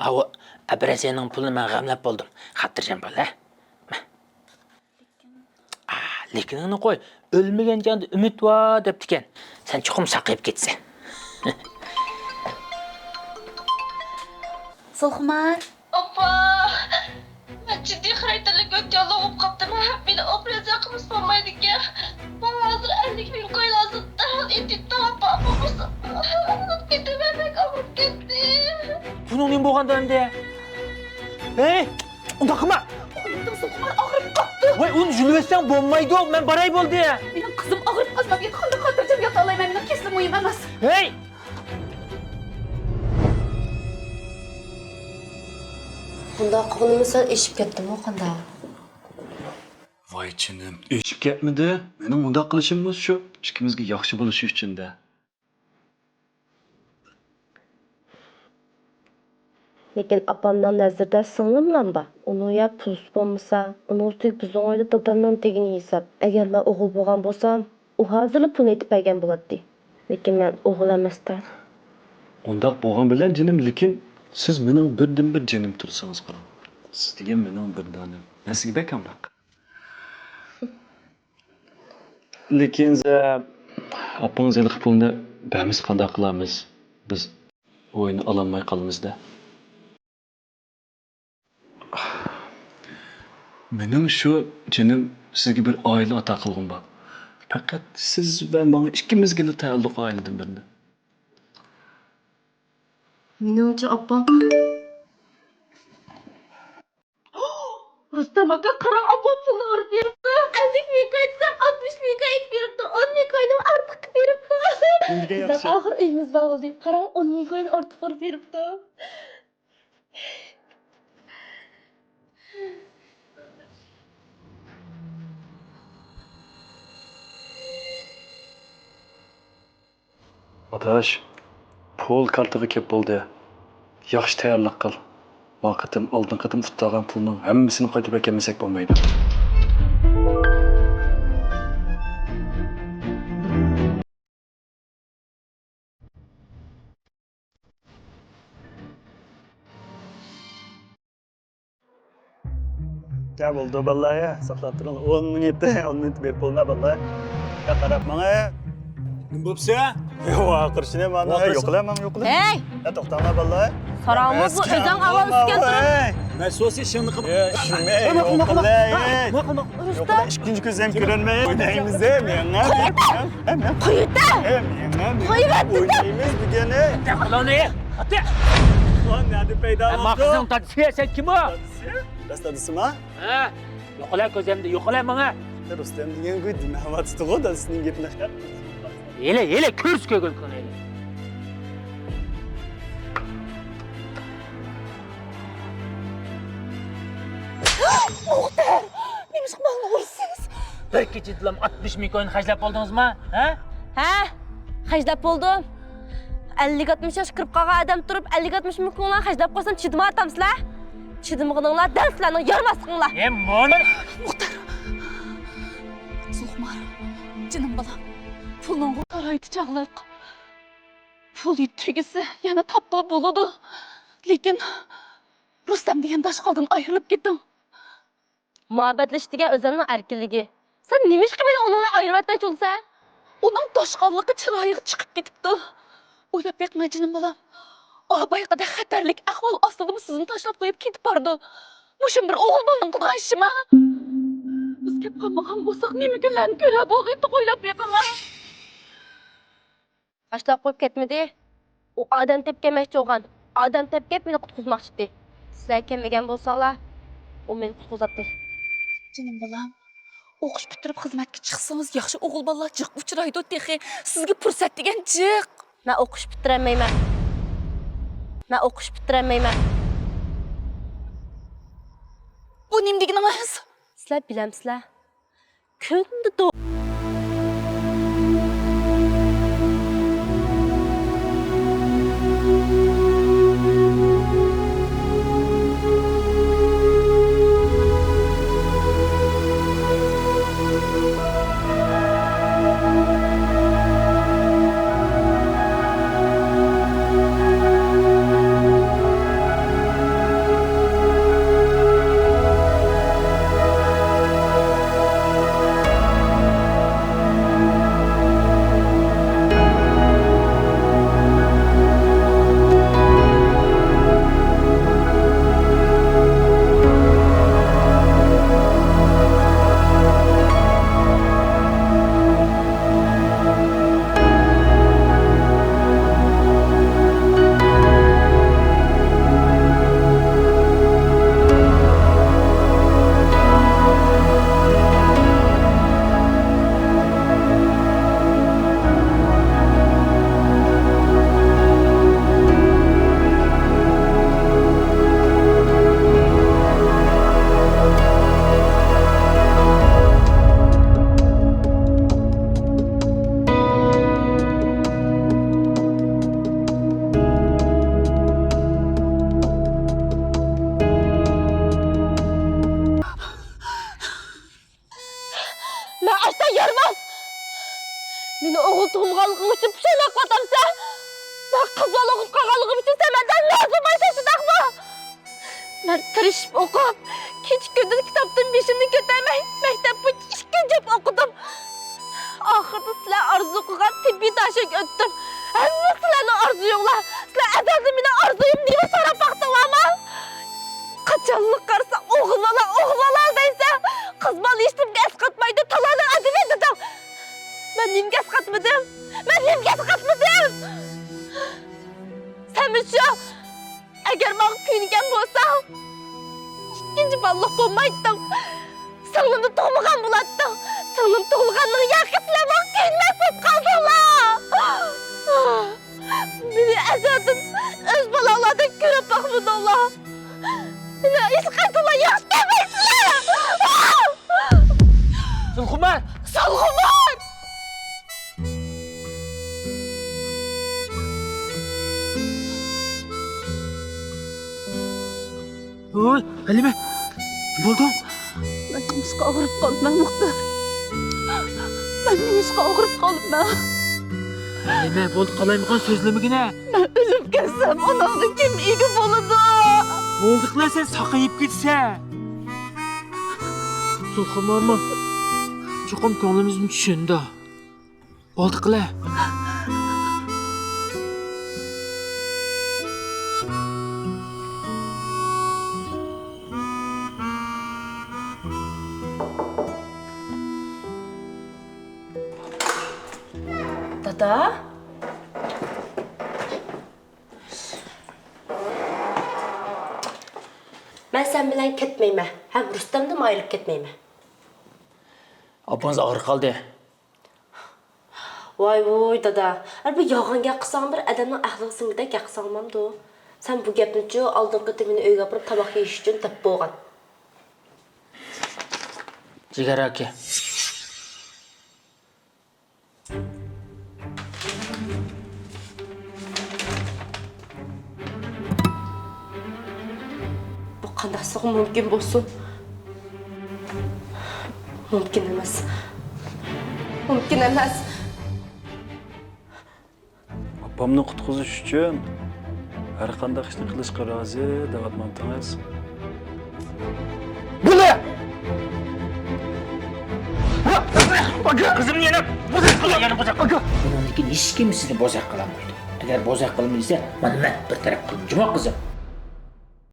Ау, операцияның пулын мен ғамлап болдым. Хаттыржан бол, Лекініңі қой, өлмеген жанды үміт ва деп тікен. Сен чұқым сақайып кетсе. Сылхмар. Опа! Мен ciddi xarakterlik öt yolu olup kaptım. Beni operasyon kımız olmaydı ki. Bana hazır 50.000 koy lazım. Derhal ettik daha babamızı. Gitti bebek alıp gitti. Bunun ne boğanda önde? Hey! Onda kıma! Koydum Sılhmar ağrıp kalktı. Vay, onu jülüversen bombaydı o. Ben baray boldu ya. Benim kızım ağrıp azap yatağında kaldıracağım yatalayım. Benim kesin uyum emez. Hey! Bunda qo'limiz sal eshib ketdimi, qanday? Voy chinim, eshib ketmidi? Mening bunday qilishimiz shu, ikkimizga yaxshi bo'lishi uchun-da. Lekin opamdan nazarda singlimdan bor. Uni ya pul bo'lmasa, uni ustiga bizning oila dadamdan tegini hisob. Agar men o'g'il bo'lgan bo'lsam, u hozir pul yetib bergan bo'ladi. Lekin men o'g'il emasman. Undaq bo'lgan bilan jinim, lekin siz mening birdan-bir jinim tursangiz qarang. Siz degan mening birdanim. Men sizga bekamroq. Lekin opangiz ilq pulni beramiz qanday qilamiz? Biz o'yini ololmay qolamiz-da. Mening shu jinim sizga bir oila ato qilg'im bor. Faqat siz va men ikkimizgina taalluq oiladan birni. Meningcha opam Rustam aka qarang opam pulni urib beribdi. 50.000 aytsam 60.000 aytib beribdi. 10.000 koyni ortiq beribdi. Kimga yaxshi? Oxir uyimiz bor bo'ldi. Qarang 10.000 koyni ortiq urib beribdi. Adaş, pul kartıga kep bo'ldi. Yaxshi tayyorlik qil. Vaqtim oldin qatim tutgan pulning hammasini qaytarib kelmasak bo'lmaydi. Ya bo'ldi vallahi, saqlab turing. 10 minut berib bo'lma vallahi. Ya qarab menga. Nima bo'psa? Yo'q, aqirishni mana yo'qlamam. Hey! Ya to'xtanglar vallahi. Sarağımız bu özden hava üstken durun. Ben sosyal şınlı kıp... Shunga yo'qlar. Yo'qlar, ikkinchi ko'z ham ko'rinmay. O'ynaymiz ham, yana. Kuyuta! O'ynaymiz degani. Lan ne? Hadi! Lan nerede paydo bo'ldi? Maqsın taksiye sen kim o? Rastadisizmi? Ha? Yo'qlar ko'zimda, yo'qlar menga. Rustam degan ku dinamati tug'di, sizning gapni chiqar. Yele kurs ko'gil qiladi. Muhtar! Neymiş malını vursunuz? Bir keçidlam 60.000 koyun haclap oldunuzmu? Ha? Ha? Haclap oldum. 50-60 yaş kırıp qağa adam turup 50-60 ming ko'nglan haclap qo'ysam chidima atamsizlar? Chidimig'inglar darslarning yarmasinglar. Bunu... Muhtar! So'qmar, canım balam. Pulun qaraydı çağlıq. Pul yetirgisi yana tapda boladı. Lekin Rustam degan daşqaldan ayrılıp ketdim. Muhabbetlashdigan o'zimning erkinligi. Sen nimishqa meni onunla ayırmatmoqchi bo'lsan? Onun daşqalligi chiroyi chiqib ketibdi. O'ylab bekma jinim balam. Abayqada xatarlik ahvol ostida sizni tashlab qo'yib ketib bordi. Mushum bir o'g'il bolam qilgan ishimi? Biz gap qilmagan bo'lsak nima kunlarni ko'rib o'g'itni qo'ylab bekaman. Tashlab qo'yib ketmadi. U odam tepkemoqchi bo'lgan. Odam tepkeb meni qutqizmoqchi edi. Sizlar kelmagan bo'lsanglar, u meni qutqizatdi. Jinim balam, o'qish bitirib xizmatga chiqsangiz yaxshi o'g'il bolalar jiq uchraydi texi. Sizga fursat degan jiq. Men o'qish bitirolmayman. Bu nima degani emas? Sizlar bilamsizlar. Kunda baştan yarmaz. Meni oğul tuğumğanlığım için pişaylak vatamsa, ben kızal okup kağanlığım için sen benden lazım başlaşıdakma. Ben tırışıp okup, keç gündüz kitaptın beşimni götürmey, mektep bu işkencep okudum. Ahırda sizler arzu kılgan tibbi taşık öttüm. Hem sizlerle arzuyumlar, sizler ezeldi meni arzuyum diye sarap baktılar. Kaçanlık karsa oğulala deyse, kız balı içtim gez katmaydı, talanı adını dedim. Ben neyim gez katmadım? Sen mi şu? Eğer bana kuyunken bolsam, ikinci ballık olmaydın. Sınırını doğmagan bulattın. Sınırını doğmaganlığın yakıtla bana kuyunmasın kaldınlar. Beni ezelden öz balalardan görüp bakmadı Allah. Beni hiç katıla yaş demeysinler. Zulxumar! Salgımar! Oy, Halime! Ne oldu? Ben nemişke ağırıp kaldım Muhtar. Ben nemişke ağırıp kaldım. Halime, bo'ldi qalaymiqan so'zlamagina. Ben ölüp gelsem onamda kim iyi boladı? Bo'ldi qila sen saqayib ketsa. Zulxumarmi? Cho'qim ko'nglimizni tushundi. Bo'ldi qila. Dada? Ben sen bilen ketmeyme. Hem Rüstem'den ayrılıp ketmeyme. Abbanız ağır qaldı. Vay dada. Bu yağan qısan bir adamın ahlakısını bir de qısalmamdı o. Sen bu gepince aldığın temini öyge yapıp tabak yeyiş için tep boğan. Jigar aka. Bu qandaqsığı mümkün bolsun. Mümkün emas. Mümkün emas. Opamni qutqizish uchun har qanday ishni qilishga rozi deyapmantingiz. Bu ne? Kızım yana bozak qilgan bozak. Bundan keyin hech kim sizni bozak qila olmaydi. Agar bozak qilmaysa, mana men bir taraf qilinjimoq qizim.